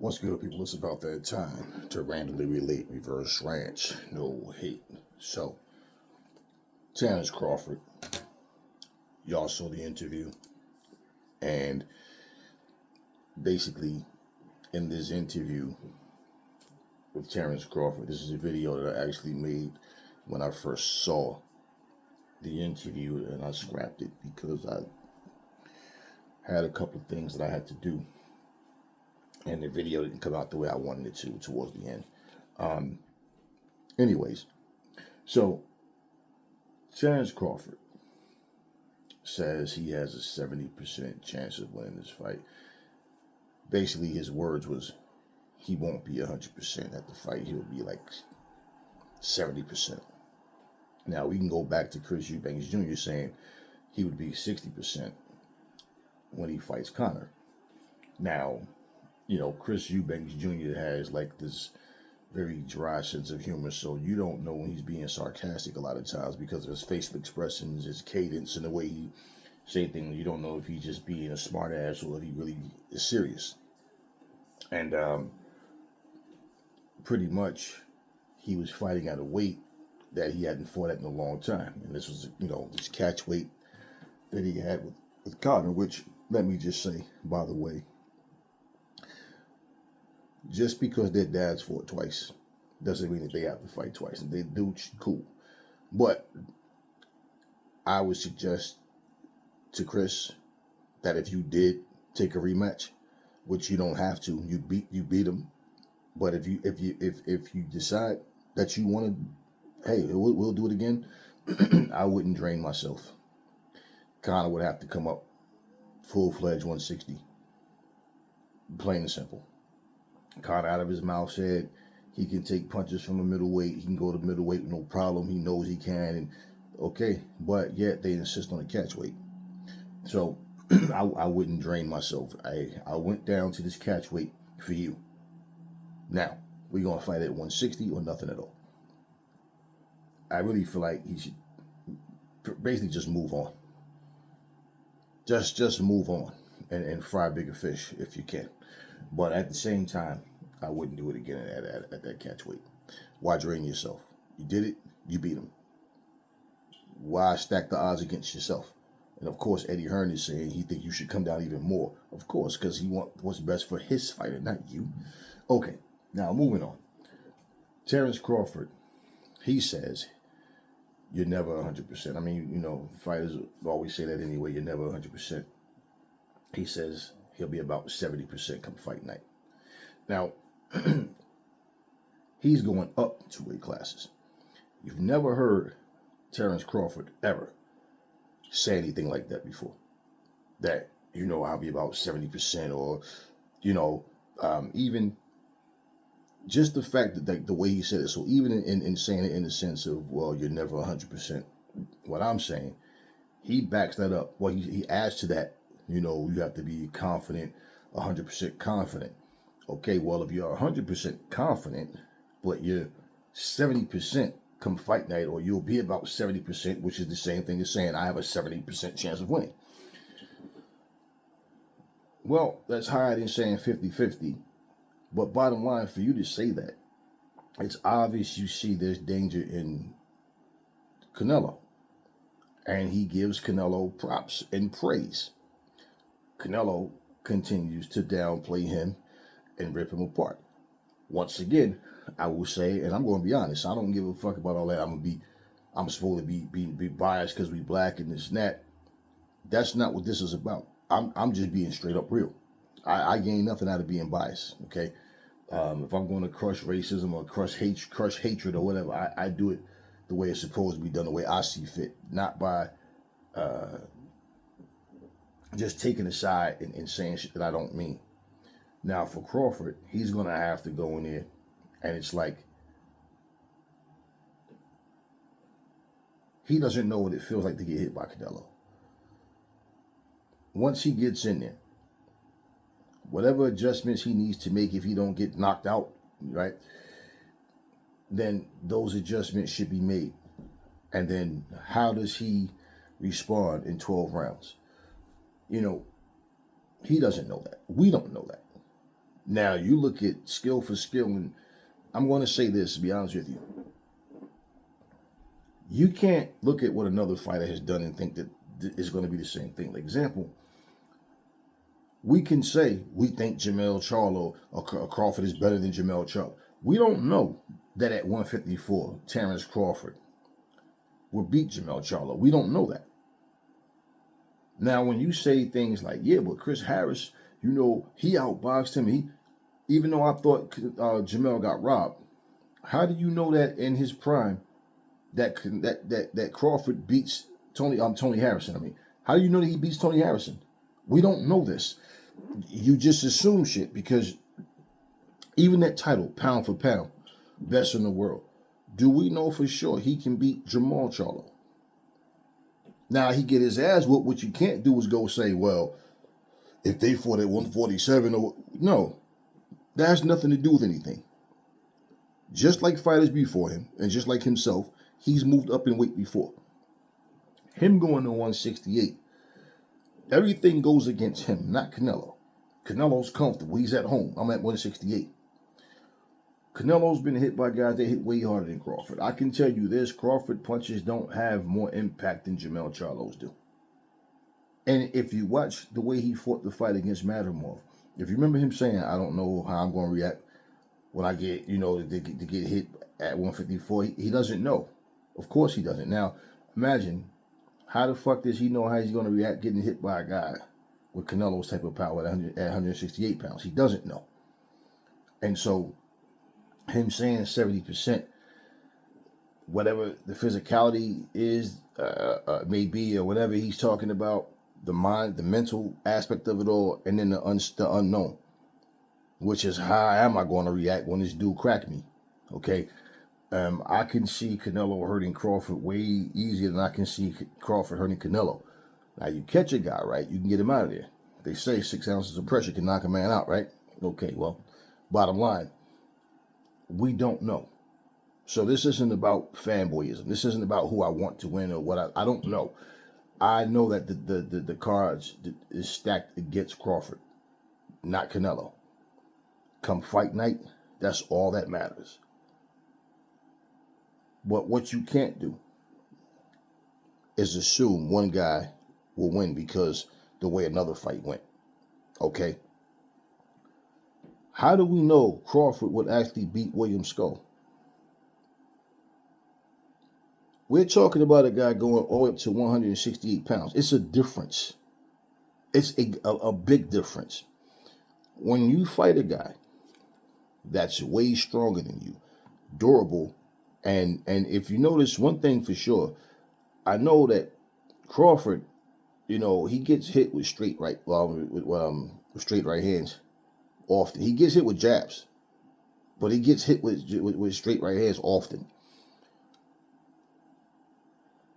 What's good, people? It's about that time to randomly relate reverse ranch. No hate. So, Terrence Crawford, y'all saw the interview, and basically, in this interview with Terrence Crawford, this is a video that I actually made when I first saw the interview, and I scrapped it because I had a couple of things that I had to do, and the video didn't come out the way I wanted it to towards the end. Anyways, so Terrence Crawford says he has a 70% chance of winning this fight. Basically, his words was he won't be 100% at the fight. He'll be like 70%. Now, we can go back to Chris Eubanks Jr. saying he would be 60% when he fights Conor. Now, you know, Chris Eubanks Jr. has like this very dry sense of humor, so you don't know when he's being sarcastic a lot of times because of his facial expressions, his cadence, and the way he say things. You don't know if he's just being a smart ass or if he really is serious. And pretty much he was fighting at a weight that he hadn't fought at in a long time. And this was, you know, this catch weight that he had with Conor, which, let me just say, by the way, just because their dads fought twice doesn't mean that they have to fight twice. And they do, cool. But I would suggest to Chris that if you did take a rematch, which you don't have to, you beat him. But if you decide that you want to, hey, we'll do it again, I wouldn't drain myself. Conor would have to come up full-fledged 160. Plain and simple. Conor out of his mouth said he can take punches from a middleweight. He can go to middleweight with no problem. He knows he can. And okay, but yet they insist on a catch weight. So I wouldn't drain myself. I went down to this catch weight for you. Now, we're going to fight at 160 or nothing at all. I really feel like he should basically just move on. Just move on and fry bigger fish if you can. But at the same time, I wouldn't do it again at that catch weight. Why drain yourself? You did it, you beat him. Why stack the odds against yourself? And of course, Eddie Hearn is saying he thinks you should come down even more. Of course, because he wants what's best for his fighter, not you. Okay, now moving on. Terrence Crawford, he says you're never 100%. I mean, you know, fighters always say that anyway. You're never 100%. He says he'll be about 70% come fight night. Now, he's going up 2 weight classes. You've never heard Terrence Crawford ever say anything like that before. That, you know, I'll be about 70% or, you know, even just the fact that the way he said it. So even in saying it in the sense of, well, you're never 100%, what I'm saying, he backs that up. Well, he adds to that, you know, you have to be confident, 100% confident. Okay, well, if you're 100% confident, but you're 70% come fight night, or you'll be about 70%, which is the same thing as saying I have a 70% chance of winning. Well, that's higher than saying 50-50. But bottom line, for you to say that, it's obvious you see there's danger in Canelo. And he gives Canelo props and praise. Canelo continues to downplay him and rip him apart. Once again, I will say, and I'm going to be honest, I don't give a fuck about all that. I'm supposed to be biased because we black and this and that. That's not what this is about. I'm just being straight up real. I gain nothing out of being biased. Okay, if I'm going to crush racism or crush hatred or whatever, I do it the way it's supposed to be done, the way I see fit, not by just taking a side and saying shit that I don't mean. Now, for Crawford, he's going to have to go in there, and it's like he doesn't know what it feels like to get hit by Canelo. Once he gets in there, whatever adjustments he needs to make if he don't get knocked out, right, then those adjustments should be made. And then how does he respond in 12 rounds? You know, he doesn't know that. We don't know that. Now, you look at skill for skill, and I'm going to say this, to be honest with you. You can't look at what another fighter has done and think that it's going to be the same thing. Like, example, we can say we think Jermell Charlo or Crawford is better than Jermell Charlo. We don't know that at 154, Terrence Crawford will beat Jermell Charlo. We don't know that. Now, when you say things like, yeah, but Chris Harris, you know, he outboxed him. Even though I thought Jermell got robbed, how do you know that in his prime that Crawford beats Tony Harrison? I mean, how do you know that he beats Tony Harrison? We don't know this. You just assume shit, because even that title, pound for pound, best in the world, do we know for sure he can beat Jermall Charlo? Now, he get his ass whooped. What you can't do is go say, well, if they fought at 147, or no, that has nothing to do with anything. Just like fighters before him, and just like himself, he's moved up in weight before. Him going to 168, everything goes against him, not Canelo. Canelo's comfortable. He's at home. I'm at 168. Canelo's been hit by guys that hit way harder than Crawford. I can tell you this, Crawford punches don't have more impact than Jermell Charlo's do. And if you watch the way he fought the fight against Madrimov, if you remember him saying, I don't know how I'm going to react when I get, you know, to get hit at 154, he doesn't know. Of course he doesn't. Now, imagine, how the fuck does he know how he's going to react getting hit by a guy with Canelo's type of power at 168 pounds? He doesn't know. And so, him saying 70%, whatever the physicality is, may be, or whatever he's talking about, the mind, the mental aspect of it all, and then the unknown, which is how am I going to react when this dude cracked me? Okay, I can see Canelo hurting Crawford way easier than I can see Crawford hurting Canelo. Now, you catch a guy, right, you can get him out of there. They say 6 ounces of pressure can knock a man out, right? Okay, well, bottom line, we don't know. So this isn't about fanboyism. This isn't about who I want to win or what I don't know. I know that the cards is stacked against Crawford, not Canelo. Come fight night, that's all that matters. But what you can't do is assume one guy will win because the way another fight went. Okay? How do we know Crawford would actually beat William Skull? We're talking about a guy going all the way up to 168 pounds. It's a difference. It's a big difference. When you fight a guy that's way stronger than you, durable, and if you notice one thing for sure, I know that Crawford, you know, he gets hit with straight right, with straight right hands often. He gets hit with jabs, but he gets hit with straight right hands often.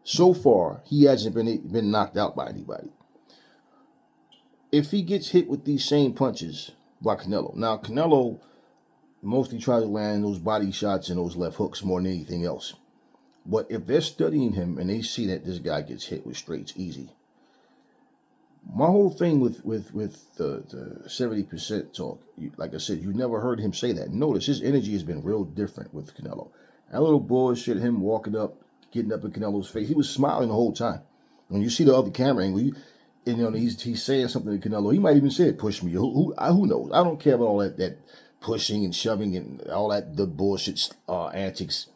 So far, he hasn't been knocked out by anybody. If he gets hit with these same punches by Canelo, now Canelo mostly tries to land those body shots and those left hooks more than anything else. But if they're studying him and they see that this guy gets hit with straights easy, my whole thing with the 70% talk, like I said, you never heard him say that. Notice his energy has been real different with Canelo. That little bullshit, him walking up, getting up in Canelo's face, he was smiling the whole time. When you see the other camera angle, you know, he's saying something to Canelo. He might even say, "Push me." Who knows? I don't care about all that pushing and shoving and all that the bullshit antics.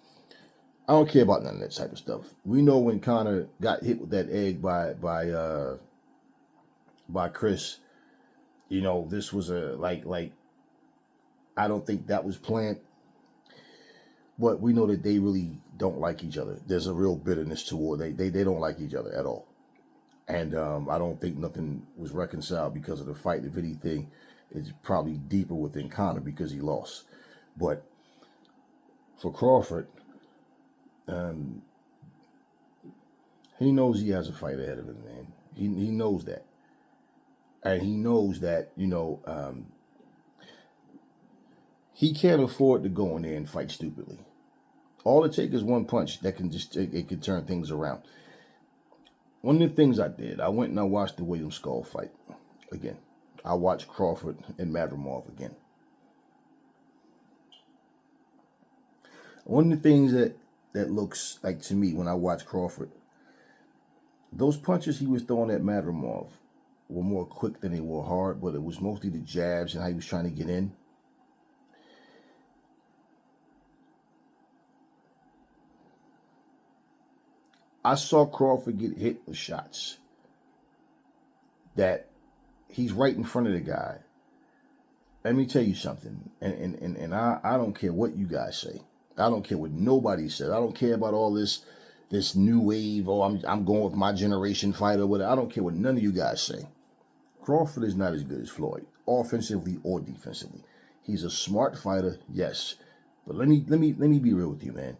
I don't care about none of that type of stuff. We know when Conor got hit with that egg by Chris, you know, this was a like I don't think that was planned. But we know that they really don't like each other. There's a real bitterness toward they don't like each other at all. And I don't think nothing was reconciled because of the fight. If anything, it's probably deeper within Conor because he lost. But for Crawford, he knows he has a fight ahead of him, man. He knows that. And he knows that, you know, he can't afford to go in there and fight stupidly. All it takes is one punch that can it can turn things around. One of the things I did, I went and I watched the William Skull fight again. I watched Crawford and Madrimov again. One of the things that looks like to me when I watch Crawford, those punches he was throwing at Madrimov were more quick than they were hard, but it was mostly the jabs and how he was trying to get in. I saw Crawford get hit with shots that he's right in front of the guy. Let me tell you something, and I don't care what you guys say. I don't care what nobody says. I don't care about all this new wave. Oh, I'm going with my generation fighter. Whatever. I don't care what none of you guys say. Crawford is not as good as Floyd, offensively or defensively. He's a smart fighter, yes, but let me be real with you, man.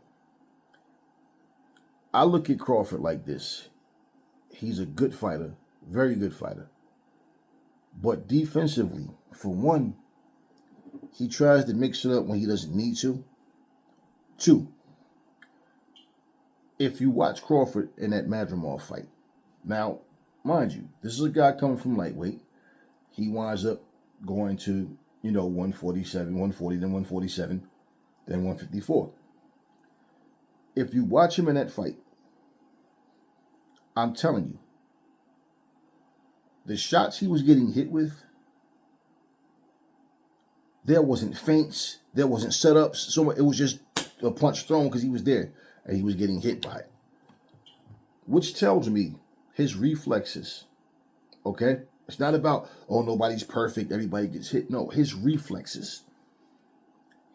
I look at Crawford like this. He's a good fighter, very good fighter. But defensively, for one, he tries to mix it up when he doesn't need to. Two, if you watch Crawford in that Madrimov fight, now, mind you, this is a guy coming from lightweight. He winds up going to, 147, 140, then 147, then 154. If you watch him in that fight, I'm telling you, the shots he was getting hit with, there wasn't feints, there wasn't setups. So it was just a punch thrown because he was there and he was getting hit by it. Which tells me his reflexes, okay? It's not about, oh, nobody's perfect, everybody gets hit. No, his reflexes.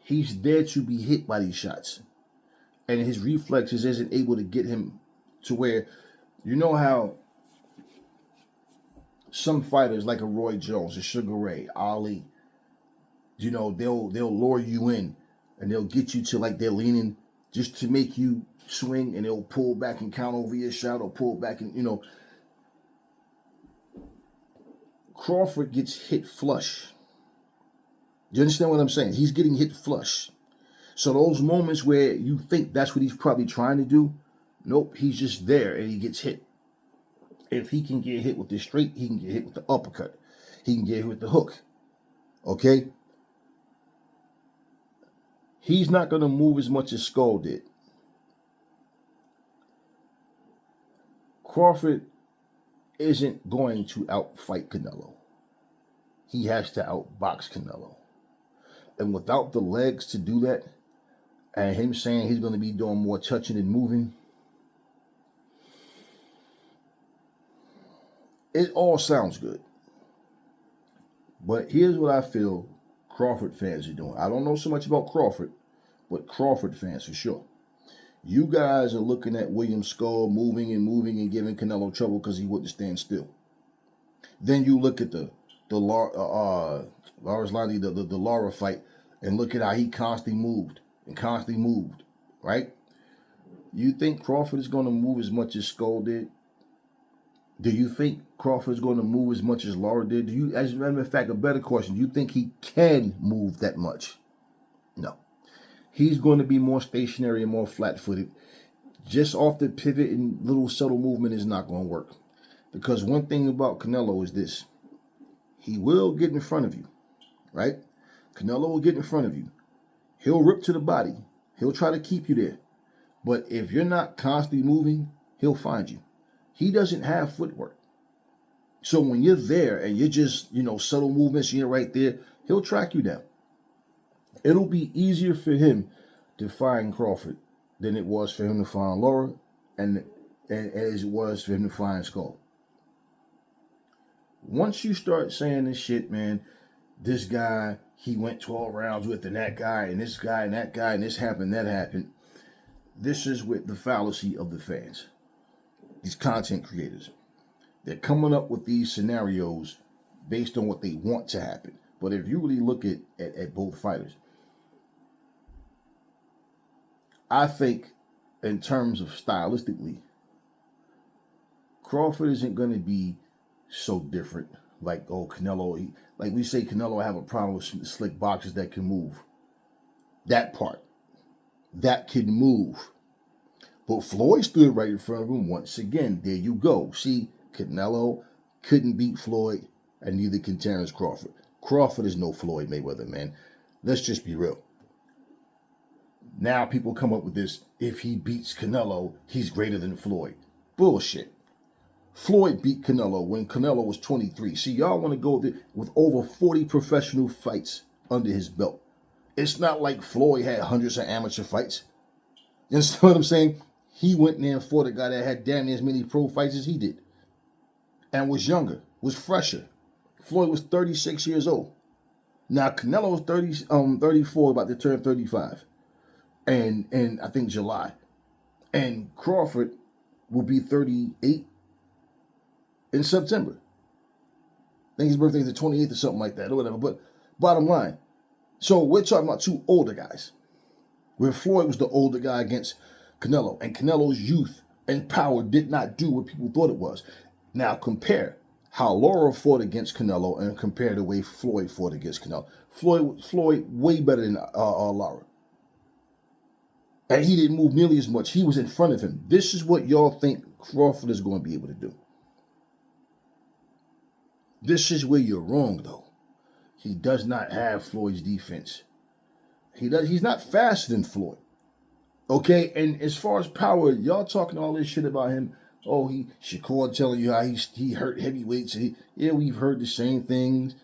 He's there to be hit by these shots. And his reflexes isn't able to get him to where, you know how some fighters like a Roy Jones, a Sugar Ray, Ali, they'll lure you in and they'll get you to like they're leaning just to make you swing, and they'll pull back and count over your shot or pull back and, Crawford gets hit flush. Do you understand what I'm saying? He's getting hit flush. So those moments where you think that's what he's probably trying to do, nope, he's just there and he gets hit. If he can get hit with the straight, he can get hit with the uppercut. He can get hit with the hook. Okay? He's not going to move as much as Skull did. Crawford isn't going to outfight Canelo. He has to outbox Canelo. And without the legs to do that, and him saying he's going to be doing more touching and moving, it all sounds good. But here's what I feel Crawford fans are doing. I don't know so much about Crawford, but Crawford fans for sure. You guys are looking at William Skull moving and giving Canelo trouble because he wouldn't stand still. Then you look at the Lara fight and look at how he constantly moved, right? You think Crawford is going to move as much as Skull did? Do you think Crawford is going to move as much as Lara did? Do you, as a matter of fact, a better question, do you think he can move that much? No. He's going to be more stationary and more flat-footed. Just off the pivot and little subtle movement is not going to work. Because one thing about Canelo is this. He will get in front of you, right? Canelo will get in front of you. He'll rip to the body. He'll try to keep you there. But if you're not constantly moving, he'll find you. He doesn't have footwork. So when you're there and you're just, subtle movements, you're right there, he'll track you down. It'll be easier for him to find Crawford than it was for him to find Lara and as it was for him to find Skull. Once you start saying this shit, man, this guy, he went 12 rounds with and that guy and this guy and that guy and this happened, that happened. This is with the fallacy of the fans. These content creators. They're coming up with these scenarios based on what they want to happen. But if you really look at both fighters, I think in terms of stylistically, Crawford isn't going to be so different. Like, Canelo, like we say Canelo have a problem with slick boxers that can move. That part. That can move. But Floyd stood right in front of him once again. There you go. See, Canelo couldn't beat Floyd, and neither can Terrence Crawford. Crawford is no Floyd Mayweather, man. Let's just be real. Now people come up with this, if he beats Canelo, he's greater than Floyd. Bullshit. Floyd beat Canelo when Canelo was 23. See, y'all want to go with over 40 professional fights under his belt. It's not like Floyd had hundreds of amateur fights. You understand what I'm saying? He went in there and fought a guy that had damn near as many pro fights as he did. And was younger, was fresher. Floyd was 36 years old. Now Canelo was 34, about to turn 35. And I think July. And Crawford will be 38 in September. I think his birthday is the 28th or something like that, or whatever. But bottom line, so we're talking about two older guys, where Floyd was the older guy against Canelo, and Canelo's youth and power did not do what people thought it was. Now compare how Laura fought against Canelo and compare the way Floyd fought against Canelo. Floyd way better than Laura. And he didn't move nearly as much. He was in front of him. This is what y'all think Crawford is going to be able to do. This is where you're wrong, though. He does not have Floyd's defense. He's not faster than Floyd. Okay, and as far as power, y'all talking all this shit about him. Oh, Shakur telling you how he hurt heavyweights. Yeah, we've heard the same things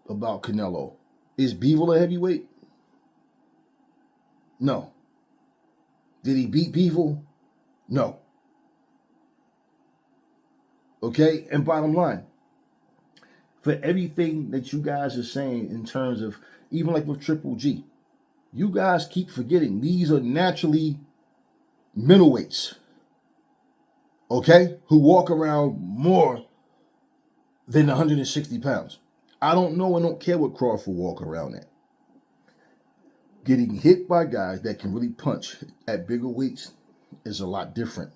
about Canelo. Is Bivol a heavyweight? No. Did he beat Bivol? No. Okay, and bottom line, for everything that you guys are saying in terms of, even like with Triple G, you guys keep forgetting these are naturally middleweights, okay, who walk around more than 160 pounds. I don't know and don't care what Crawford walk around at. Getting hit by guys that can really punch at bigger weights is a lot different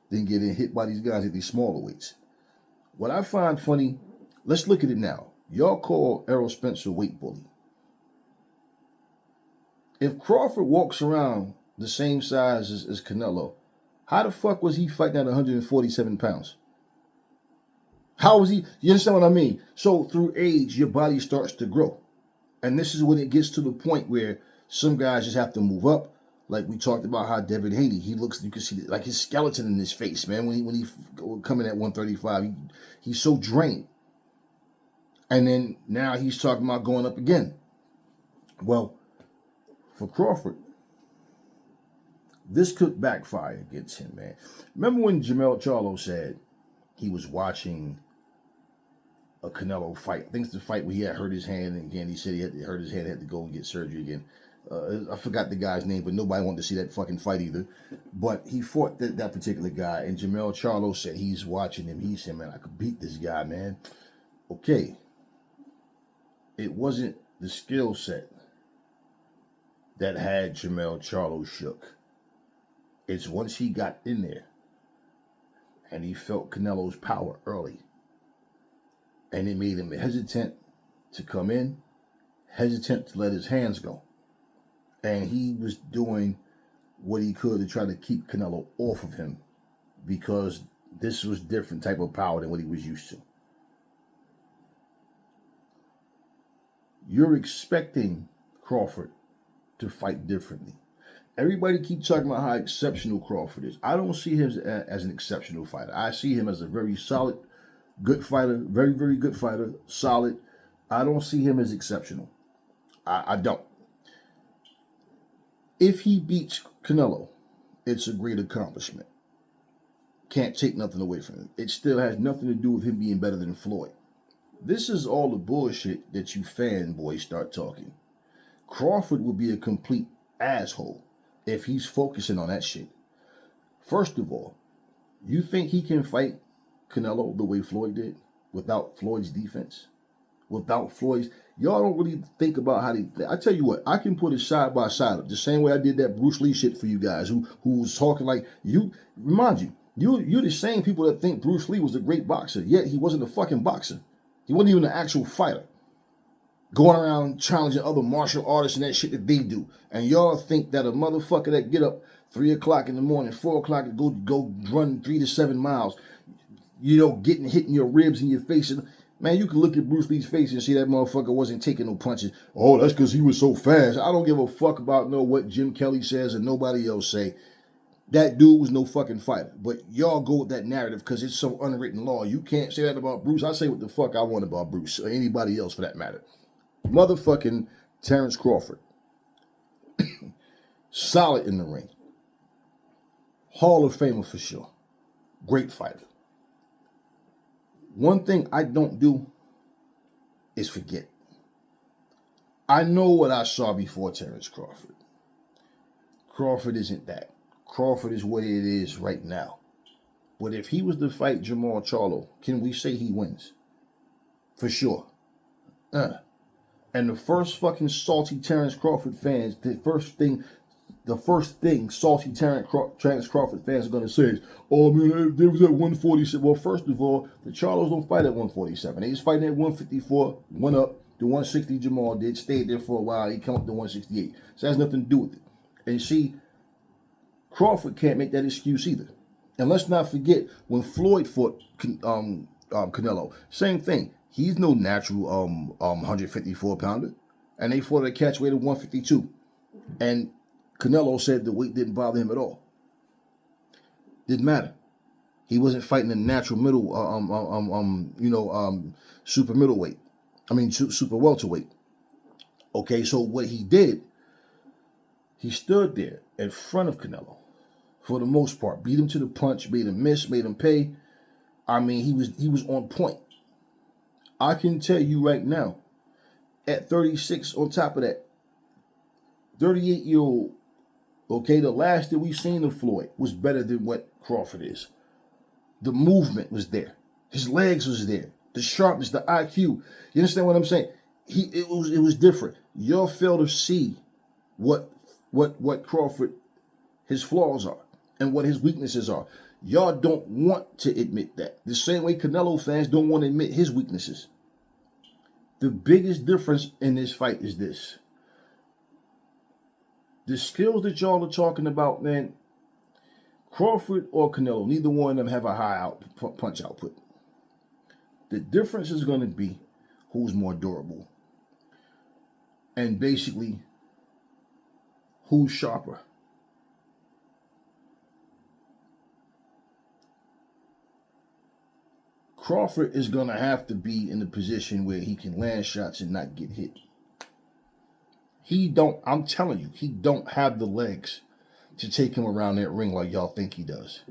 than getting hit by these guys at these smaller weights. What I find funny, let's look at it now. Y'all call Errol Spencer weight bully. If Crawford walks around the same size as Canelo, how the fuck was he fighting at 147 pounds? How was he? You understand what I mean? So through age, your body starts to grow. And this is when it gets to the point where some guys just have to move up. Like we talked about how Devin Haney, he looks, you can see like his skeleton in his face, man. When he coming at 135, he's so drained. And then now he's talking about going up again. Well, for Crawford, this could backfire against him, man. Remember when Jermell Charlo said he was watching a Canelo fight? I think it's the fight where he had hurt his hand, and again, he said he had hurt his hand, had to go and get surgery again. I forgot the guy's name, but nobody wanted to see that fucking fight either. But he fought that particular guy, and Jermell Charlo said he's watching him. He said, man, I could beat this guy, man. Okay. It wasn't the skill set that had Jermell Charlo shook. It's once he got in there and he felt Canelo's power early, and it made him hesitant to come in, hesitant to let his hands go. And he was doing what he could to try to keep Canelo off of him, because this was different type of power than what he was used to. You're expecting Crawford to fight differently. Everybody keeps talking about how exceptional Crawford is. I don't see him as an exceptional fighter. I see him as a very solid, good fighter, very, very good fighter, solid. I don't see him as exceptional. I don't. If he beats Canelo, it's a great accomplishment. Can't take nothing away from him. It still has nothing to do with him being better than Floyd. This is all the bullshit that you fanboys start talking. Crawford would be a complete asshole if he's focusing on that shit. First of all, you think he can fight Canelo the way Floyd did without Floyd's defense? Without Floyd's, y'all don't really think about how they. I tell you what, I can put it side by side, the same way I did that Bruce Lee shit for you guys, who was talking like you. Remind you, you're the same people that think Bruce Lee was a great boxer, yet he wasn't a fucking boxer. He wasn't even an actual fighter. Going around challenging other martial artists and that shit that they do. And y'all think that a motherfucker that get up 3 o'clock in the morning, 4 o'clock, and go run 3 to 7 miles, getting hit in your ribs and your face. Man, you can look at Bruce Lee's face and see that motherfucker wasn't taking no punches. Oh, that's because he was so fast. I don't give a fuck about what Jim Kelly says or nobody else say. That dude was no fucking fighter. But y'all go with that narrative because it's some unwritten law. You can't say that about Bruce. I say what the fuck I want about Bruce or anybody else for that matter. Motherfucking Terrence Crawford. Solid in the ring. Hall of Famer for sure. Great fighter. One thing I don't do is forget. I know what I saw before Terrence Crawford. Crawford isn't that. Crawford is what it is right now. But if he was to fight Jamal Charlo, can we say he wins? For sure. And the first fucking salty Terrence Crawford fans, the first thing salty Terrence Crawford fans are going to say is, oh man, they was at 147. Well, first of all, the Charlos don't fight at 147. They was fighting at 154, went up to 160 Jamal did, stayed there for a while, he come up to 168. So that has nothing to do with it. And see, Crawford can't make that excuse either. And let's not forget, when Floyd fought Canelo, same thing. He's no natural 154 pounder. And they fought at a catch weight of 152. And Canelo said the weight didn't bother him at all. Didn't matter. He wasn't fighting a natural super middleweight. Super welterweight. Okay, so what he did, he stood there in front of Canelo for the most part. Beat him to the punch, made him miss, made him pay. He was on point. I can tell you right now, at 36, on top of that, 38-year-old, okay, the last that we've seen of Floyd was better than what Crawford is. The movement was there. His legs was there. The sharpness, the IQ. You understand what I'm saying? It was different. Y'all fail to see what Crawford, his flaws are and what his weaknesses are. Y'all don't want to admit that. The same way Canelo fans don't want to admit his weaknesses. The biggest difference in this fight is this. The skills that y'all are talking about, man, Crawford or Canelo, neither one of them have a high punch output. The difference is going to be who's more durable. And basically, who's sharper. Crawford is going to have to be in a position where he can land shots and not get hit. I'm telling you, he don't have the legs to take him around that ring like y'all think he does.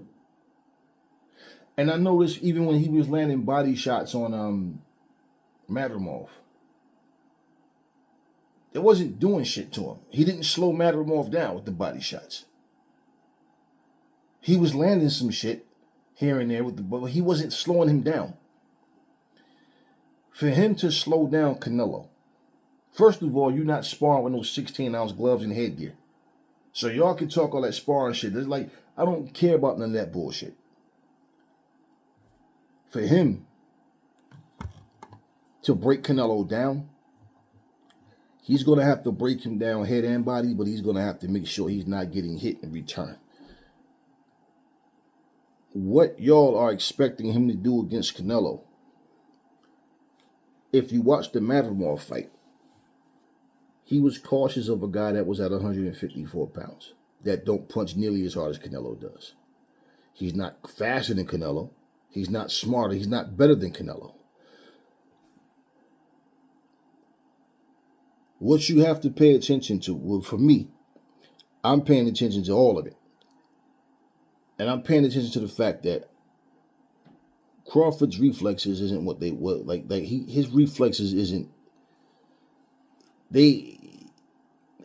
And I noticed even when he was landing body shots on Madrimov, it wasn't doing shit to him. He didn't slow Madrimov down with the body shots. He was landing some shit here and there but he wasn't slowing him down. For him to slow down Canelo, first of all, you're not sparring with those 16-ounce gloves and headgear. So y'all can talk all that sparring shit. It's like, I don't care about none of that bullshit. For him to break Canelo down, he's going to have to break him down head and body, but he's going to have to make sure he's not getting hit in return. What y'all are expecting him to do against Canelo, if you watch the Madrimov fight, he was cautious of a guy that was at 154 pounds, that don't punch nearly as hard as Canelo does. He's not faster than Canelo. He's not smarter. He's not better than Canelo. What you have to pay attention to, well, for me, I'm paying attention to all of it. And I'm paying attention to the fact that Crawford's reflexes isn't what they were. His reflexes isn't.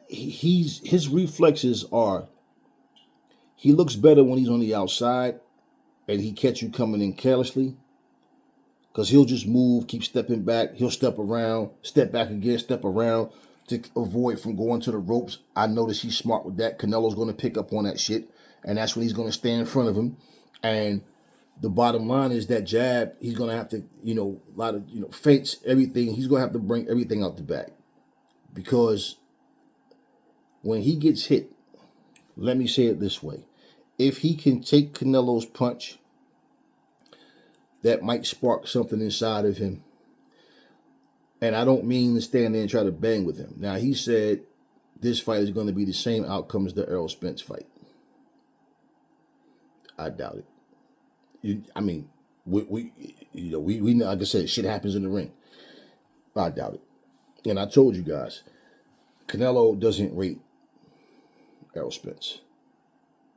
His reflexes are. He looks better when he's on the outside, and he catch you coming in carelessly. Because he'll just move, keep stepping back. He'll step around, step back again, step around to avoid from going to the ropes. I notice he's smart with that. Canelo's going to pick up on that shit. And that's when he's going to stand in front of him. And the bottom line is that jab, he's going to have to, a lot of, feints, everything. He's going to have to bring everything out the bag. Because when he gets hit, let me say it this way. If he can take Canelo's punch, that might spark something inside of him And I don't mean to stand there and try to bang with him. Now, he said this fight is going to be the same outcome as the Errol Spence fight. I doubt it. I mean, we like I said, shit happens in the ring. I doubt it. And I told you guys, Canelo doesn't rate Errol Spence.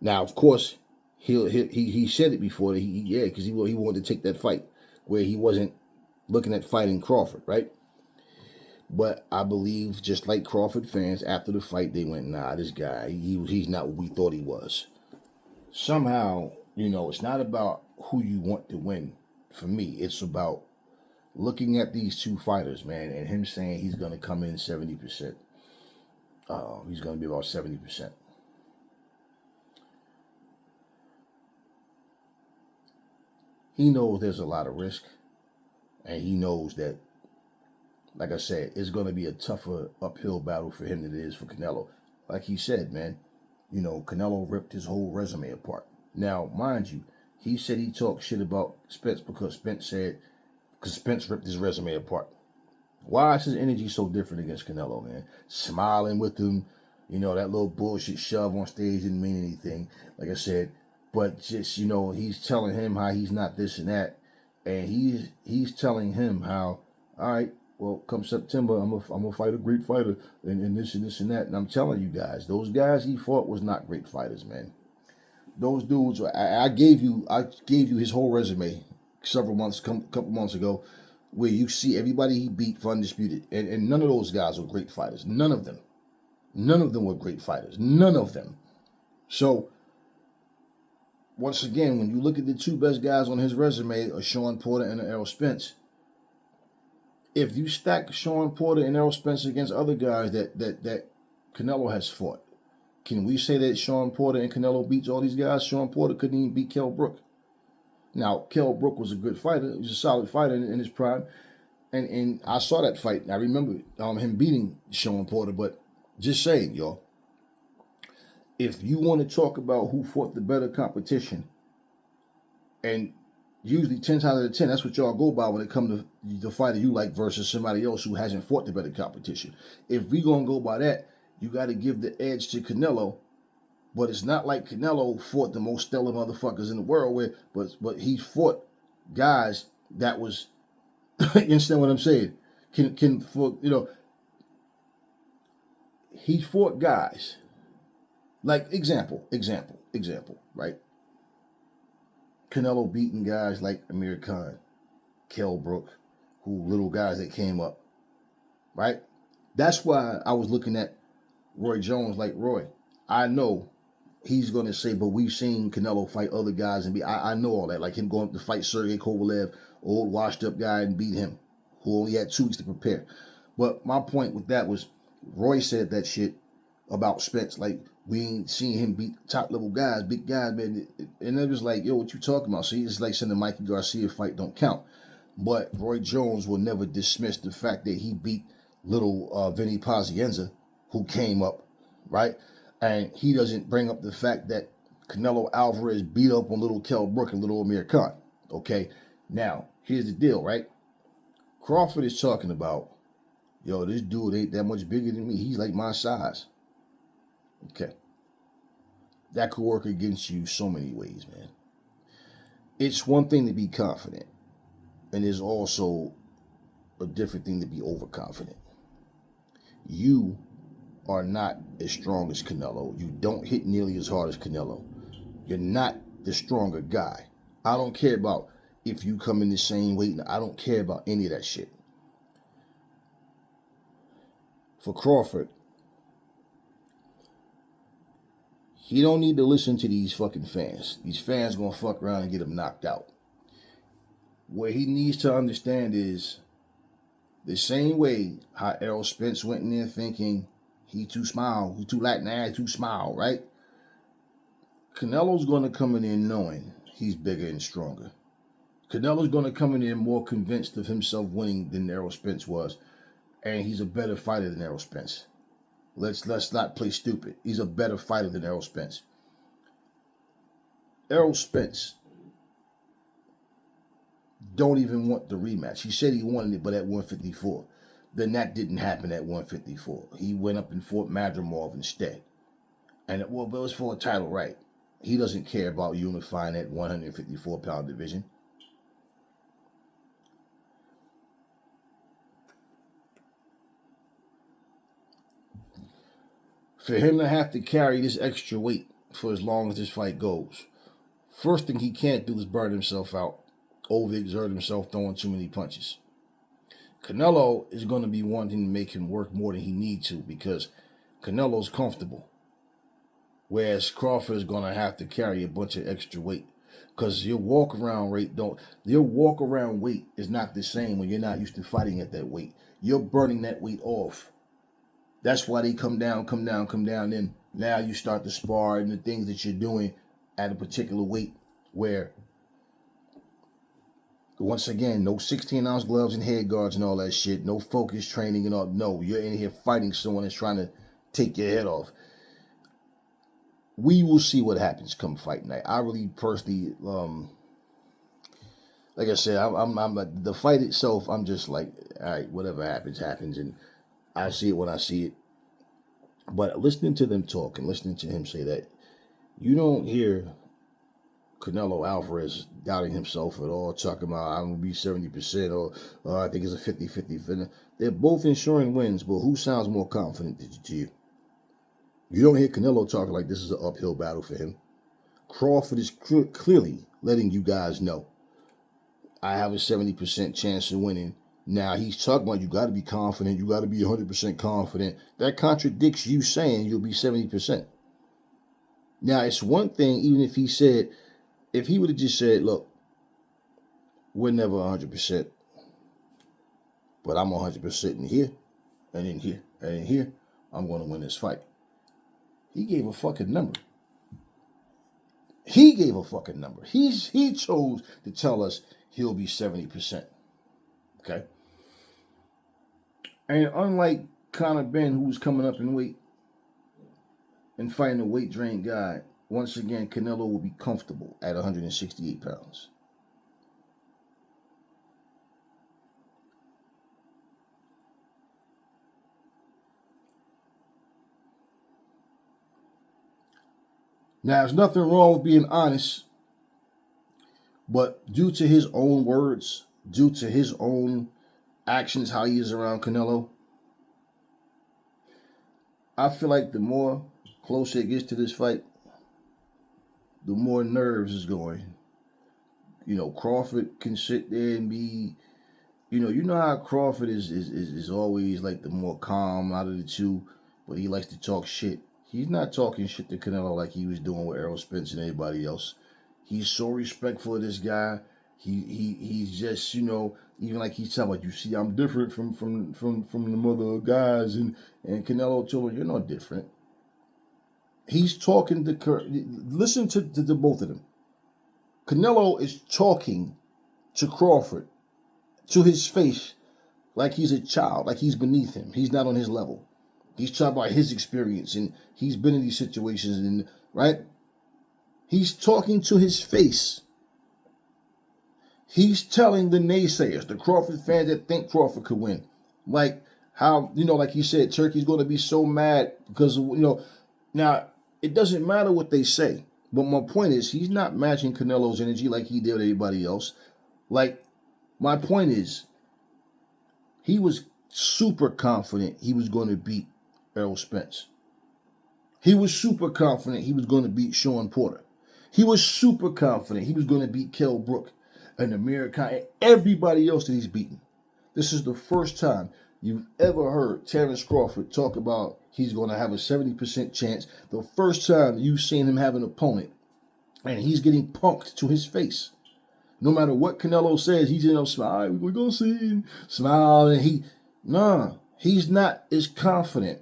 Now, of course, he said it before that because he wanted to take that fight where he wasn't looking at fighting Crawford, right? But I believe, just like Crawford fans, after the fight, they went, nah, this guy, he's not what we thought he was. Somehow, it's not about who you want to win. For me, it's about looking at these two fighters, man, and him saying he's going to come in 70%. He's going to be about 70%. He knows there's a lot of risk, and he knows that, like I said, it's going to be a tougher uphill battle for him than it is for Canelo. Like he said, man, Canelo ripped his whole resume apart. Now, mind you, he said he talked shit about Spence because Spence ripped his resume apart. Why is his energy so different against Canelo, man? Smiling with him, that little bullshit shove on stage didn't mean anything, like I said. But just, he's telling him how he's not this and that. And he's telling him how, all right, well, come September, I'm gonna fight a great fighter and this and this and that. And I'm telling you guys, those guys he fought was not great fighters, man. Those dudes, I gave you his whole resume couple months ago, where you see everybody he beat for undisputed, and none of those guys were great fighters. None of them were great fighters. None of them. So once again, when you look at the two best guys on his resume, are Sean Porter and Errol Spence. If you stack Sean Porter and Errol Spence against other guys that Canelo has fought, can we say that Sean Porter and Canelo beats all these guys? Sean Porter couldn't even beat Kell Brook. Now, Kell Brook was a good fighter. He was a solid fighter in his prime. And I saw that fight. I remember him beating Sean Porter. But just saying, y'all, if you want to talk about who fought the better competition, and usually 10 times out of 10, that's what y'all go by when it comes to the fighter you like versus somebody else who hasn't fought the better competition. If we going to go by that, you got to give the edge to Canelo. But it's not like Canelo fought the most stellar motherfuckers in the world, but he fought guys that was, you understand what I'm saying? He fought guys. Like, example, right? Canelo beating guys like Amir Khan, Kell Brook, little guys that came up, right? That's why I was looking at Roy Jones like, Roy, I know he's going to say, but we've seen Canelo fight other guys and I know all that. Like him going to fight Sergey Kovalev, old washed up guy, and beat him, who only had 2 weeks to prepare. But my point with that was, Roy said that shit about Spence. Like, we ain't seen him beat top level guys, big guys, man. And it was like, yo, what you talking about? See, it's like saying the Mikey Garcia fight don't count. But Roy Jones will never dismiss the fact that he beat little Vinny Pazienza, who came up, right? And he doesn't bring up the fact that Canelo Alvarez beat up on little Kell Brook and little Amir Khan. Okay, now, here's the deal, right? Crawford is talking about, yo, this dude ain't that much bigger than me. He's like my size. Okay. That could work against you so many ways, man. It's one thing to be confident, and there's also a different thing to be overconfident. You are not as strong as Canelo. You don't hit nearly as hard as Canelo. You're not the stronger guy. I don't care about if you come in the same weight. I don't care about any of that shit. For Crawford, he don't need to listen to these fucking fans. These fans gonna fuck around and get him knocked out. What he needs to understand is the same way how Errol Spence went in there thinking he too small, he too Latin, too small, right? Canelo's gonna come in there knowing he's bigger and stronger. Canelo's gonna come in there more convinced of himself winning than Errol Spence was, and he's a better fighter than Errol Spence. Let's not play stupid. He's a better fighter than Errol Spence. Errol Spence don't even want the rematch. He said he wanted it, but at 154. then that didn't happen at 154. He went up and fought Madrimov instead. And it was for a title, right? He doesn't care about unifying that 154-pound division. For him to have to carry this extra weight for as long as this fight goes, first thing he can't do is burn himself out, overexert himself, throwing too many punches. Canelo is going to be wanting to make him work more than he needs to because Canelo's comfortable. Whereas Crawford is going to have to carry a bunch of extra weight because your walk around weight is not the same when you're not used to fighting at that weight. You're burning that weight off. That's why they come down. Then now you start to spar and the things that you're doing at a particular weight where, once again, no 16-ounce gloves and head guards and all that shit. No focus training and all. No, you're in here fighting someone that's trying to take your head off. We will see what happens come fight night. I really personally, like I said, I'm the fight itself. I'm just like, all right, whatever happens, and I see it when I see it. But listening to them talk and listening to him say that, you don't hear Canelo Alvarez doubting himself at all, talking about I'm going to be 70% or I think it's a 50-50. They're both ensuring wins, but who sounds more confident to you? You don't hear Canelo talking like this is an uphill battle for him. Crawford is clearly letting you guys know, I have a 70% chance of winning. Now, he's talking about you got to be confident. You got to be 100% confident. That contradicts you saying you'll be 70%. Now, it's one thing, even if he would have just said, look, we're never 100%, but I'm 100% in here, and in here, and in here. I'm going to win this fight. He gave a fucking number. He chose to tell us he'll be 70%. Okay? And unlike Conor Ben, who's coming up in weight and fighting a weight drained guy, once again, Canelo will be comfortable at 168 pounds. Now, there's nothing wrong with being honest, but due to his own words, due to his own actions, how he is around Canelo, I feel like the more closer it gets to this fight, the more nerves is going. You know, Crawford can sit there and be, you know how Crawford is always like the more calm out of the two, but he likes to talk shit. He's not talking shit to Canelo like he was doing with Errol Spence and everybody else. He's so respectful of this guy. He's just, you know, even like he's talking about, you see, I'm different from the other guys, and Canelo told him, you're not different. He's talking to listen to the both of them. Canelo is talking to Crawford to his face like he's a child, like he's beneath him. He's not on his level. He's talking about his experience, and he's been in these situations, and right? He's talking to his face. He's telling the naysayers, the Crawford fans that think Crawford could win, like how, you know, like he said, Turkey's going to be so mad because, you know, now it doesn't matter what they say, but my point is he's not matching Canelo's energy like he did with everybody else. Like, my point is he was super confident he was going to beat Errol Spence. He was super confident he was going to beat Sean Porter. He was super confident he was going to beat Kell Brook and Amir Khan and everybody else that he's beaten. This is the first time you've ever heard Terrence Crawford talk about he's going to have a 70% chance. The first time you've seen him have an opponent and he's getting punked to his face. No matter what Canelo says, he's going to smile. We're going to see him smile. And he's not as confident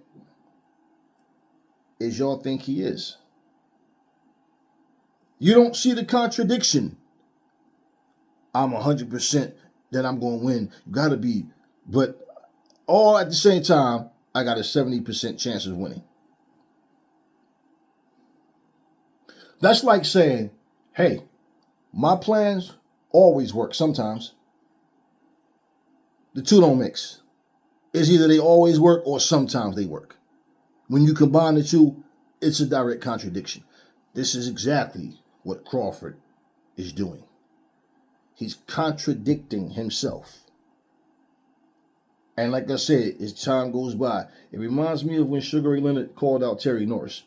as y'all think he is. You don't see the contradiction. I'm 100% that I'm going to win. You got to be. But all at the same time, I got a 70% chance of winning. That's like saying, hey, my plans always work sometimes. The two don't mix. It's either they always work or sometimes they work. When you combine the two, it's a direct contradiction. This is exactly what Crawford is doing. He's contradicting himself. And like I said, as time goes by, it reminds me of when Sugar Ray Leonard called out Terry Norris.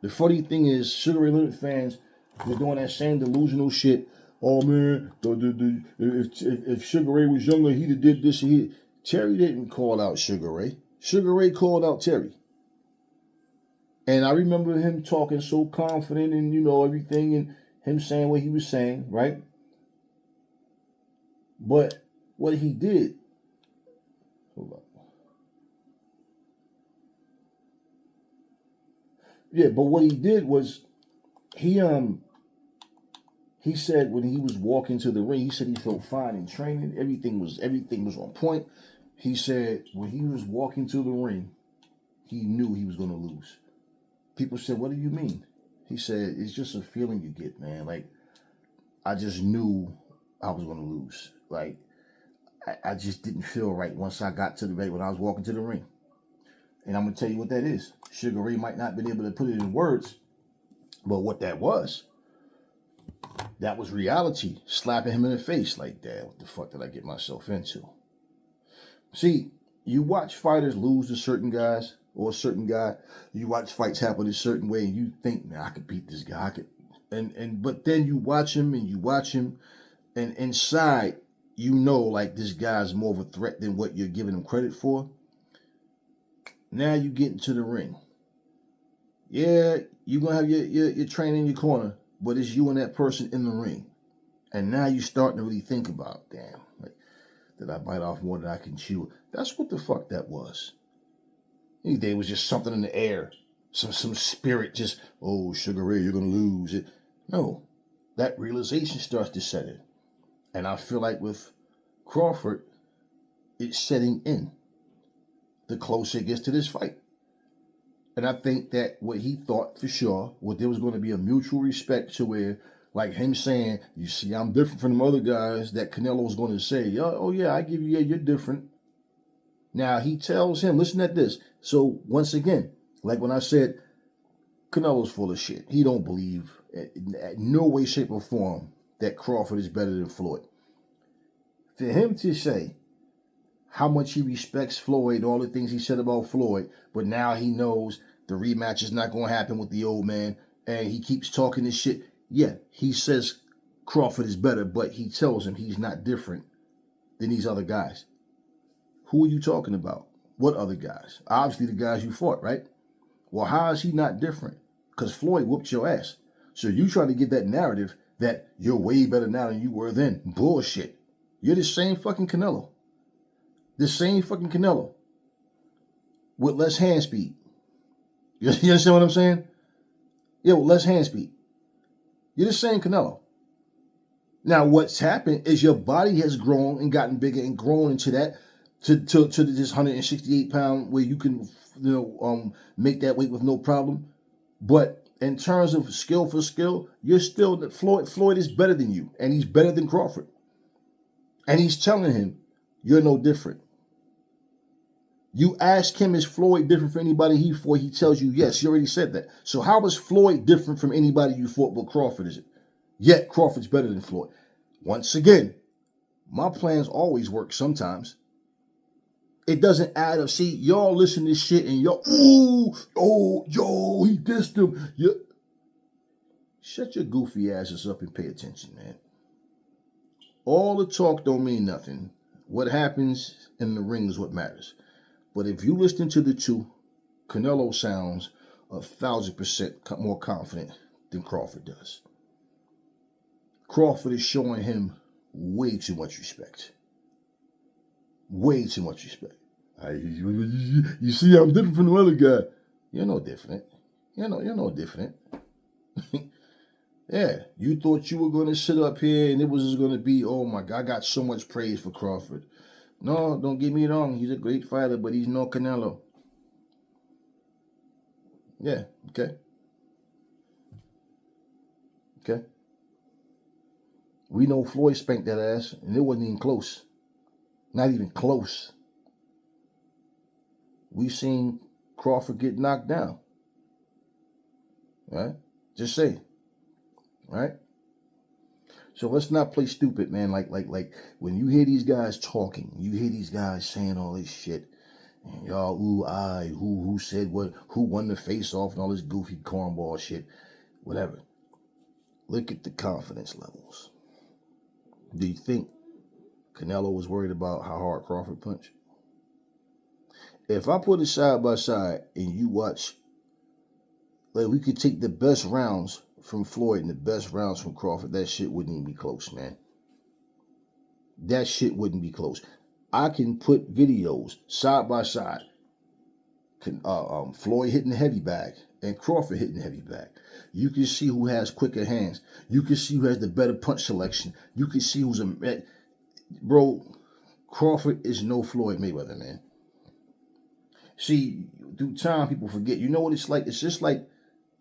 The funny thing is, Sugar Ray Leonard fans were doing that same delusional shit. Oh man, if Sugar Ray was younger, he'd have did this. Terry didn't call out Sugar Ray. Sugar Ray called out Terry. And I remember him talking so confident and, everything, and him saying what he was saying, right? But what he did, hold on. Yeah, but what he did was he said when he was walking to the ring, he said he felt fine in training. Everything was on point. He said when he was walking to the ring, he knew he was going to lose. People said, "What do you mean?" He said, "It's just a feeling you get, man. Like, I just knew I was going to lose. Like, I just didn't feel right once I got to the ring when I was walking to the ring." And I'm going to tell you what that is. Sugar Ray might not have been able to put it in words, but what that was reality slapping him in the face like that. What the fuck did I get myself into? See, you watch fighters lose to certain guys or a certain guy. You watch fights happen a certain way, and you think, "Man, I could beat this guy. I could." But then you watch him, and inside, like this guy's more of a threat than what you're giving him credit for. Now you get into the ring. Yeah, you're gonna have your trainer in your corner, but it's you and that person in the ring. And now you're starting to really think about, damn, like, did I bite off more than I can chew? That's what the fuck that was. Any day it was just something in the air. Some spirit just, oh, Sugar Ray, you're gonna lose it. No. That realization starts to set in. And I feel like with Crawford, it's setting in the closer it gets to this fight. And I think that what he thought for sure was there was going to be a mutual respect to where, like him saying, "You see, I'm different from the other guys," that Canelo was going to say, "Oh yeah, I give you, yeah, you're different." Now he tells him, listen at this. So once again, like when I said, Canelo's full of shit. He don't believe in no way, shape, or form that Crawford is better than Floyd. For him to say how much he respects Floyd, all the things he said about Floyd, but now he knows the rematch is not going to happen with the old man, and he keeps talking this shit. Yeah, he says Crawford is better, but he tells him he's not different than these other guys. Who are you talking about? What other guys? Obviously the guys you fought, right? Well, how is he not different? Because Floyd whooped your ass. So you trying to get that narrative that you're way better now than you were then. Bullshit. You're the same fucking Canelo. The same fucking Canelo. With less hand speed. You understand what I'm saying? Yeah, with less hand speed. You're the same Canelo. Now, what's happened is your body has grown and gotten bigger and grown into that to this 168 pound where you can, make that weight with no problem. But in terms of skill for skill, you're still Floyd is better than you, and he's better than Crawford. And he's telling him, you're no different. You ask him, is Floyd different from anybody he fought? He tells you, yes. You already said that. So how is Floyd different from anybody you fought but Crawford is it? Yet Crawford's better than Floyd. Once again, my plans always work sometimes. It doesn't add up. See, y'all listen to this shit and y'all, he dissed him. Yeah. Shut your goofy asses up and pay attention, man. All the talk don't mean nothing. What happens in the ring is what matters. But if you listen to the two, Canelo sounds 1,000% more confident than Crawford does. Crawford is showing him way too much respect. Way too much respect. You see, I'm different from the other guy. You're no different. You're no different. Yeah, you thought you were going to sit up here and it was just going to be, oh my God, I got so much praise for Crawford. No, don't get me wrong. He's a great fighter, but he's no Canelo. Yeah, okay. Okay. We know Floyd spanked that ass, and it wasn't even close. Not even close. We've seen Crawford get knocked down. Right? Just saying. Right? So let's not play stupid, man. Like when you hear these guys talking, you hear these guys saying all this shit, and y'all, who said what, who won the face off, and all this goofy cornball shit, whatever. Look at the confidence levels. Do you think Canelo was worried about how hard Crawford punched? If I put it side by side and you watch, like, we could take the best rounds from Floyd and the best rounds from Crawford, that shit wouldn't even be close, man. That shit wouldn't be close. I can put videos side by side. Floyd hitting the heavy bag and Crawford hitting the heavy bag. You can see who has quicker hands. You can see who has the better punch selection. You can see who's a... Bro, Crawford is no Floyd Mayweather, man. See, through time, people forget. You know what it's like? It's just like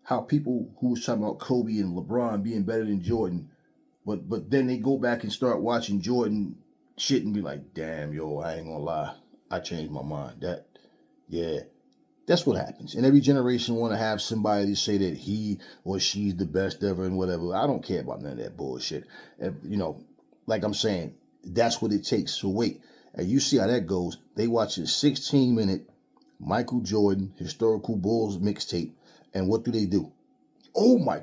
how people who was talking about Kobe and LeBron being better than Jordan, but then they go back and start watching Jordan shit and be like, damn, yo, I ain't gonna lie. I changed my mind. That's what happens. And every generation want to have somebody to say that he or she's the best ever and whatever. I don't care about none of that bullshit. And, you know, like I'm saying, that's what it takes. So wait, and you see how that goes. They watch a 16-minute Michael Jordan historical Bulls mixtape, and what do? Oh my,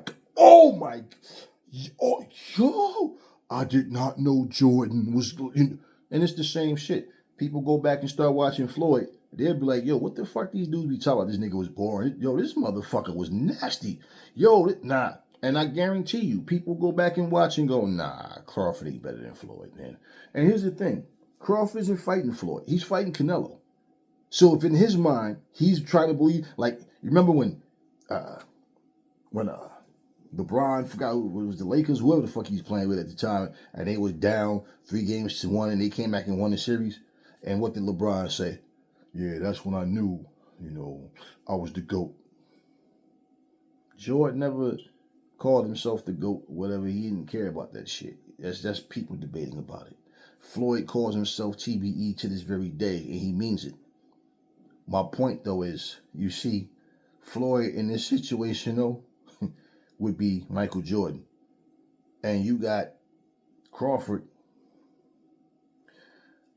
yo, I did not know Jordan was, and it's the same shit. People go back and start watching Floyd. They'll be like, yo, what the fuck these dudes be talking about? This nigga was boring. Yo, this motherfucker was nasty. Yo, nah. And I guarantee you, people go back and watch and go, nah, Crawford ain't better than Floyd, man. And here's the thing. Crawford isn't fighting Floyd. He's fighting Canelo. So if in his mind, he's trying to believe, like, you remember when LeBron, forgot who it was, the Lakers, whoever the fuck he's playing with at the time, and they was down 3-1, and they came back and won the series. And what did LeBron say? Yeah, that's when I knew, I was the GOAT. Jordan never called himself the GOAT, whatever. He didn't care about that shit. That's people debating about it. Floyd calls himself TBE to this very day, and he means it. My point, though, is, you see, Floyd in this situation, though, would be Michael Jordan. And you got Crawford.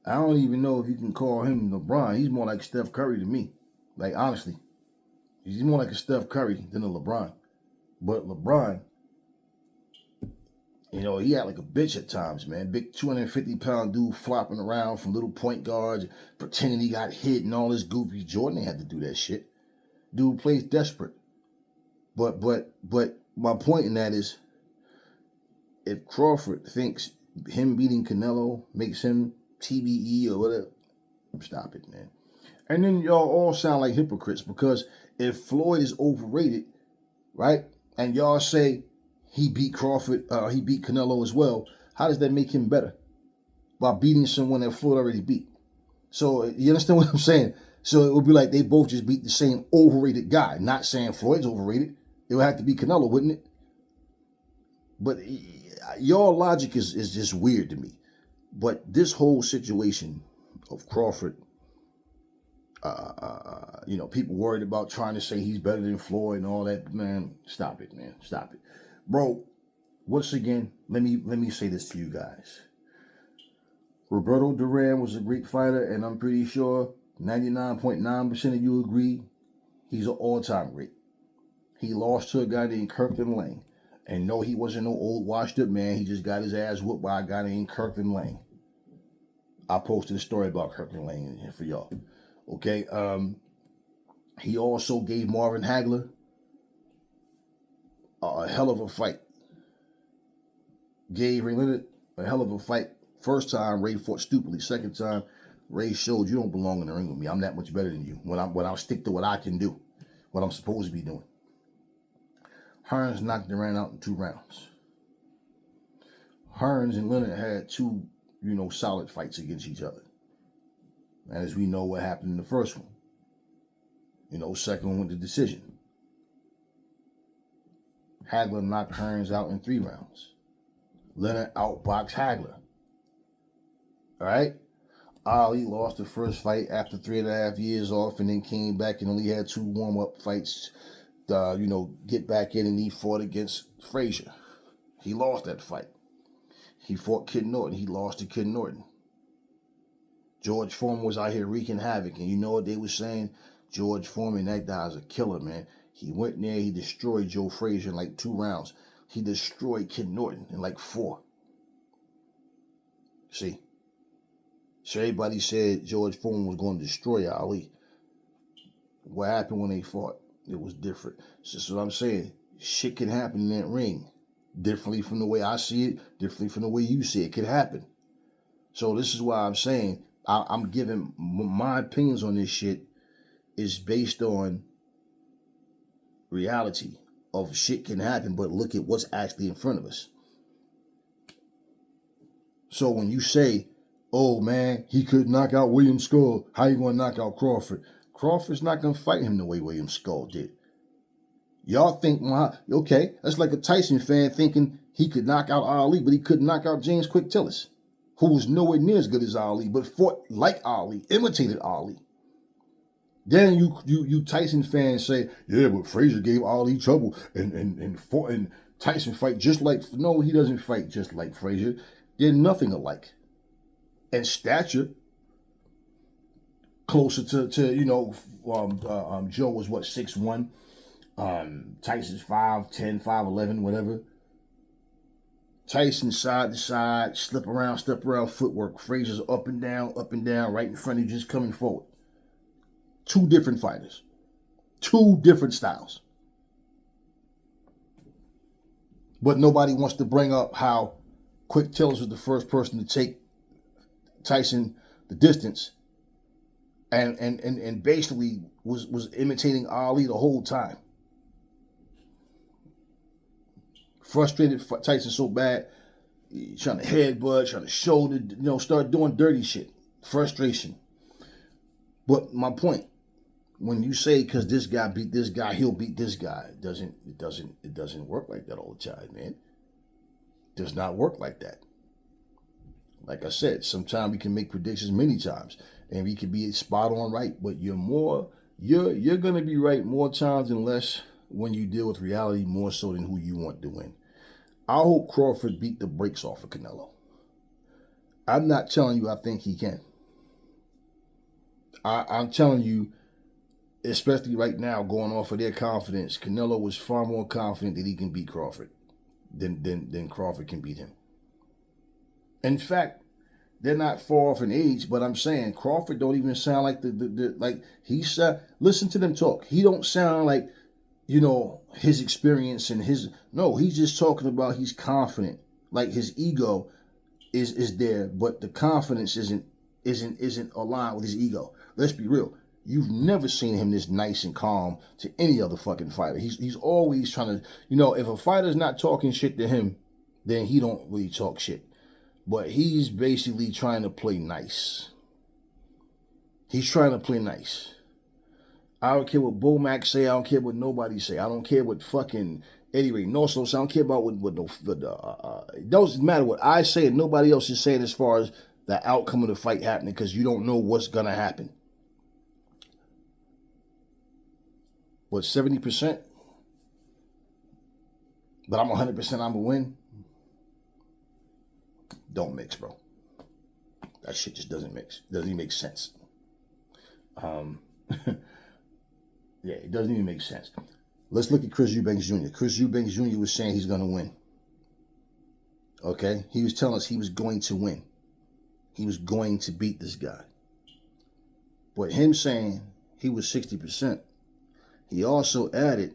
I don't even know if you can call him LeBron. He's more like Steph Curry to me. Like, honestly. He's more like a Steph Curry than a LeBron. But LeBron, he had like a bitch at times, man. Big 250-pound dude flopping around from little point guards, pretending he got hit and all this goofy. Jordan ain't had to do that shit. Dude plays desperate. But my point in that is, if Crawford thinks him beating Canelo makes him TBE or whatever, stop it, man. And then y'all all sound like hypocrites, because if Floyd is overrated, right, and y'all say he beat Crawford, he beat Canelo as well, how does that make him better? By beating someone that Floyd already beat. So you understand what I'm saying? So it would be like they both just beat the same overrated guy. Not saying Floyd's overrated. It would have to be Canelo, wouldn't it? But your logic is just weird to me. But this whole situation of Crawford, people worried about trying to say he's better than Floyd and all that, man, stop it, man. Stop it. Bro, once again, let me say this to you guys. Roberto Duran was a great fighter, and I'm pretty sure 99.9% of you agree he's an all-time great. He lost to a guy named Kirkland Lang. And no, he wasn't no old washed-up man. He just got his ass whooped by a guy named Kirkland Lang. I posted a story about Kirkland Lang in here for y'all. Okay? He also gave Marvin Hagler a hell of a fight. Gave Ray Leonard a hell of a fight. First time, Ray fought stupidly. Second time, Ray showed you don't belong in the ring with me. I'm that much better than you. When I'll stick to what I can do, what I'm supposed to be doing. Hearns knocked Duran out in 2 rounds. Hearns and Leonard had 2, solid fights against each other. And as we know what happened in the first one. Second one went to decision. Hagler knocked Hearns out in 3 rounds. Leonard outboxed Hagler. All right? Ali lost the first fight after 3.5 years off, and then came back and only had 2 warm-up fights. Get back in, and he fought against Frazier. He lost that fight. He fought Kid Norton. He lost to Kid Norton. George Foreman was out here wreaking havoc, and you know what they were saying? George Foreman, that guy's a killer, man. He went in there, he destroyed Joe Frazier in like 2 rounds. He destroyed Kid Norton in like 4. See? So everybody said George Foreman was going to destroy Ali. What happened when they fought? It was different. So that's what I'm saying. Shit can happen in that ring. Differently from the way I see it, differently from the way you see it. It could happen. So this is why I'm saying I'm giving my opinions on this shit is based on reality of shit can happen, but look at what's actually in front of us. So when you say, oh man, he could knock out William Skull, how you going to knock out Crawford? Crawford's not going to fight him the way William Skull did. Y'all think, okay, that's like a Tyson fan thinking he could knock out Ali, but he couldn't knock out James Quick Tillis, who was nowhere near as good as Ali, but fought like Ali, imitated Ali. Then you Tyson fans say, yeah, but Frazier gave Ali trouble and fought and Tyson fight just like, no, he doesn't fight just like Frazier. They're nothing alike. And stature, closer to Joe was what, 6'1", Tyson's 5'10", 5'11", whatever. Tyson side to side, step around footwork. Frazier's up and down, right in front of you, just coming forward. 2 different fighters. 2 different styles. But nobody wants to bring up how Quick Tillis was the first person to take Tyson the distance and basically was imitating Ali the whole time. Frustrated Tyson so bad, trying to headbutt, trying to shoulder, start doing dirty shit. Frustration. But my point, when you say because this guy beat this guy, he'll beat this guy, it doesn't work like that all the time, man. It does not work like that. Like I said, sometimes we can make predictions many times, and we can be spot on right. But you're gonna be right more times than less when you deal with reality more so than who you want to win. I hope Crawford beat the brakes off of Canelo. I'm not telling you I think he can. I'm telling you, especially right now, going off of their confidence, Canelo was far more confident that he can beat Crawford than Crawford can beat him. In fact, they're not far off in age, but I'm saying Crawford don't even sound like listen to them talk. He don't sound like, his experience and he's just talking about he's confident. Like his ego is there, but the confidence isn't aligned with his ego. Let's be real. You've never seen him this nice and calm to any other fucking fighter. He's always trying to, if a fighter's not talking shit to him, then he don't really talk shit. But he's basically trying to play nice. He's trying to play nice. I don't care what Bomac say. I don't care what nobody say. I don't care what fucking Eddie Reynoso say. I don't care about it doesn't matter what I say and nobody else is saying as far as the outcome of the fight happening, because you don't know what's going to happen. What, 70%? But I'm 100% I'm going to win? Don't mix, bro. That shit just doesn't mix. Doesn't even make sense. Yeah, it doesn't even make sense. Let's look at Chris Eubanks Jr. Chris Eubanks Jr. was saying he's going to win. Okay? He was telling us he was going to win. He was going to beat this guy. But him saying he was 60%, he also added,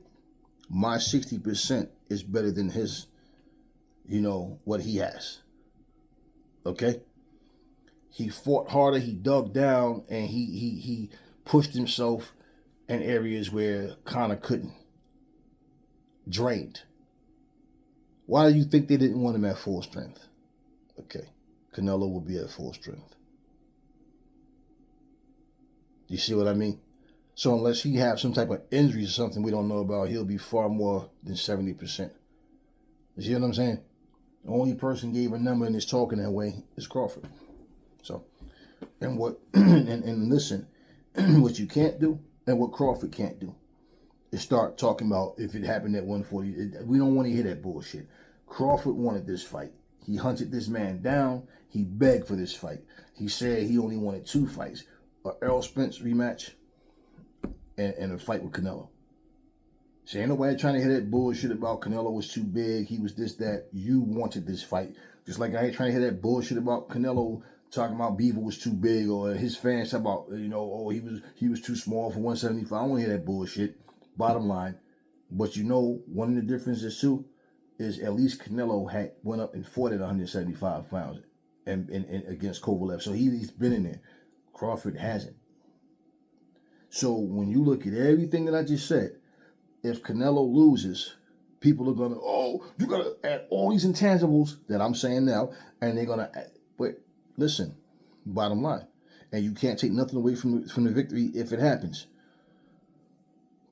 my 60% is better than his, what he has. Okay? He fought harder, he dug down, and he pushed himself in areas where Conor couldn't. Drained. Why do you think they didn't want him at full strength? Okay. Canelo will be at full strength. You see what I mean? So unless he have some type of injuries or something we don't know about, he'll be far more than 70%. You see what I'm saying? The only person gave a number and is talking that way is Crawford. So And what and listen, what you can't do and what Crawford can't do is start talking about if it happened at 140. We don't want to hear that bullshit. Crawford wanted this fight. He hunted this man down. He begged for this fight. He said he only wanted 2 fights: a Errol Spence rematch and a fight with Canelo. So ain't nobody trying to hear that bullshit about Canelo was too big. He was this, that. You wanted this fight. Just like I ain't trying to hear that bullshit about Canelo talking about Beaver was too big, or his fans talking about, oh, he was too small for 175. I don't want to hear that bullshit. Bottom line. But one of the differences too is at least Canelo had went up and fought at 175 pounds and against Kovalev. So he's been in there. Crawford hasn't. So when you look at everything that I just said, if Canelo loses, people are going to, you got to add all these intangibles that I'm saying now, and they're going to, but listen, bottom line, and you can't take nothing away from the victory if it happens.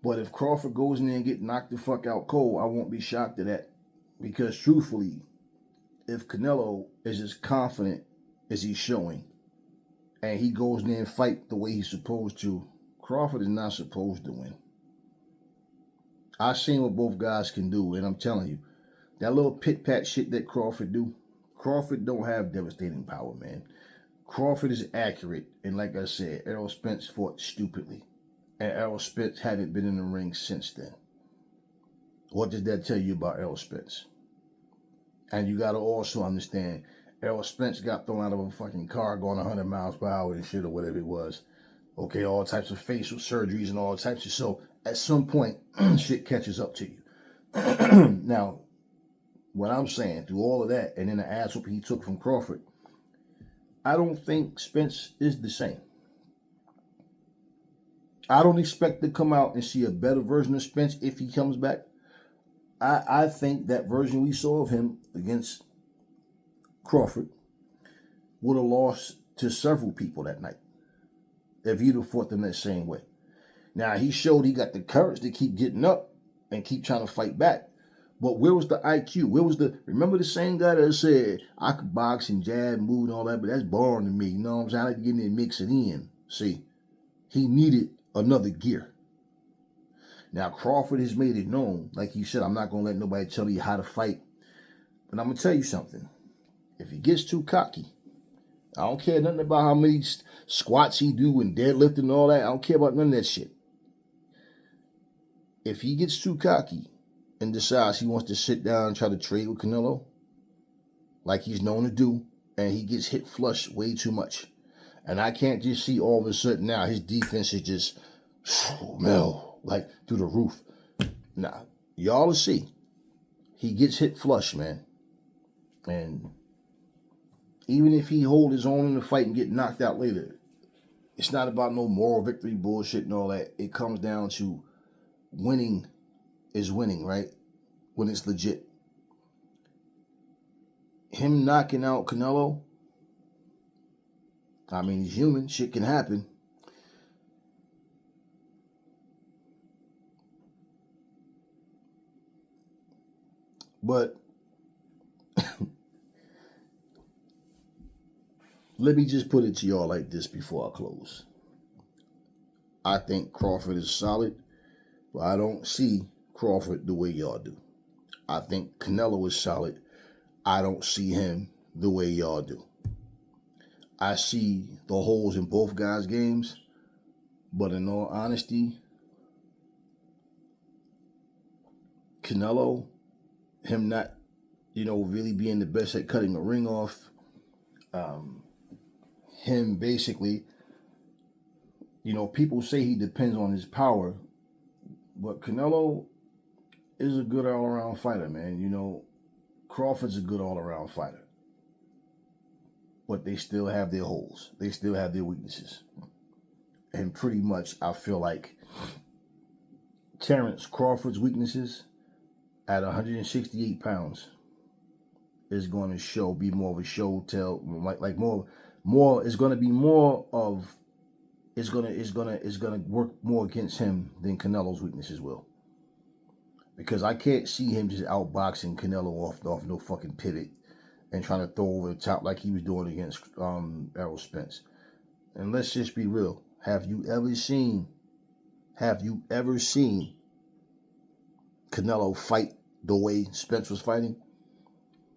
But if Crawford goes in there and get knocked the fuck out cold, I won't be shocked at that. Because truthfully, if Canelo is as confident as he's showing, and he goes in there and fight the way he's supposed to, Crawford is not supposed to win. I've seen what both guys can do, and I'm telling you, that little pit-pat shit that Crawford do, Crawford don't have devastating power, man. Crawford is accurate, and like I said, Errol Spence fought stupidly, and Errol Spence haven't been in the ring since then. What does that tell you about Errol Spence? And you got to also understand, Errol Spence got thrown out of a fucking car going 100 miles per hour and shit or whatever it was. Okay, all types of facial surgeries and all types of... So, at some point, shit catches up to you. Now, what I'm saying, through all of that, and then the ass whooping he took from Crawford, I don't think Spence is the same. I don't expect to come out and see a better version of Spence if he comes back. I think that version we saw of him against Crawford would have lost to several people that night if he'd have fought them that same way. Now, he showed he got the courage to keep getting up and keep trying to fight back. But where was the IQ? Remember the same guy that said, I could box and jab, move and all that, but that's boring to me. You know what I'm saying? I like to get in there and mix it in. See, he needed another gear. Now, Crawford has made it known, like he said, I'm not going to let nobody tell you how to fight. But I'm going to tell you something. If he gets too cocky, I don't care nothing about how many squats he do and deadlifting and all that. I don't care about none of that shit. If he gets too cocky and decides he wants to sit down and try to trade with Canelo, like he's known to do, and he gets hit flush way too much, and I can't just see all of a sudden now his defense is just, like through the roof. Nah, y'all will see. He gets hit flush, man. And even if he hold his own in the fight and get knocked out later, it's not about no moral victory bullshit and all that. It comes down to winning is winning, right? When it's legit. Him knocking out Canelo, I mean, he's human. Shit can happen. But let me just put it to y'all like this before I close. I think Crawford is solid, but I don't see Crawford the way y'all do. I think Canelo is solid. I don't see him the way y'all do. I see the holes in both guys' games, but in all honesty, Canelo, him not, really being the best at cutting a ring off, him basically, people say he depends on his power, but Canelo is a good all-around fighter, man. Crawford's a good all-around fighter, but they still have their holes. They still have their weaknesses. And pretty much, I feel like Terrence Crawford's weaknesses at 168 pounds is going to be more of a show tell, like more. It's going to be more of. It's gonna work more against him than Canelo's weaknesses will. Because I can't see him just outboxing Canelo off no fucking pivot and trying to throw over the top like he was doing against Errol Spence. And let's just be real. Have you ever seen Canelo fight the way Spence was fighting?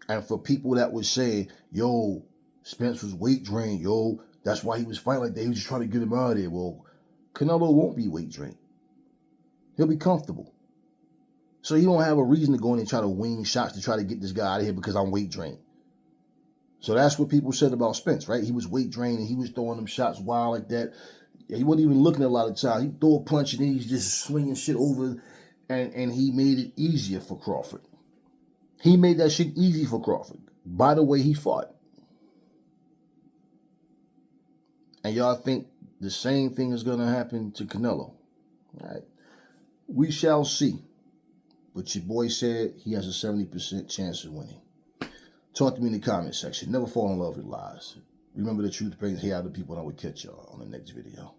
And for people that was saying, yo, Spence was weight drained, yo, that's why he was fighting like that. He was just trying to get him out of there. Well, Canelo won't be weight drained. He'll be comfortable. So he don't have a reason to go in and try to wing shots to try to get this guy out of here because I'm weight drained. So that's what people said about Spence, right? He was weight drained and he was throwing them shots wild like that. He wasn't even looking a lot of times. He'd throw a punch and then he's just swinging shit over, and he made it easier for Crawford. He made that shit easy for Crawford by the way he fought. And y'all think the same thing is going to happen to Canelo. All right. We shall see. But your boy said he has a 70% chance of winning. Talk to me in the comment section. Never fall in love with lies. Remember, the truth brings hate out of people, and I will catch y'all on the next video.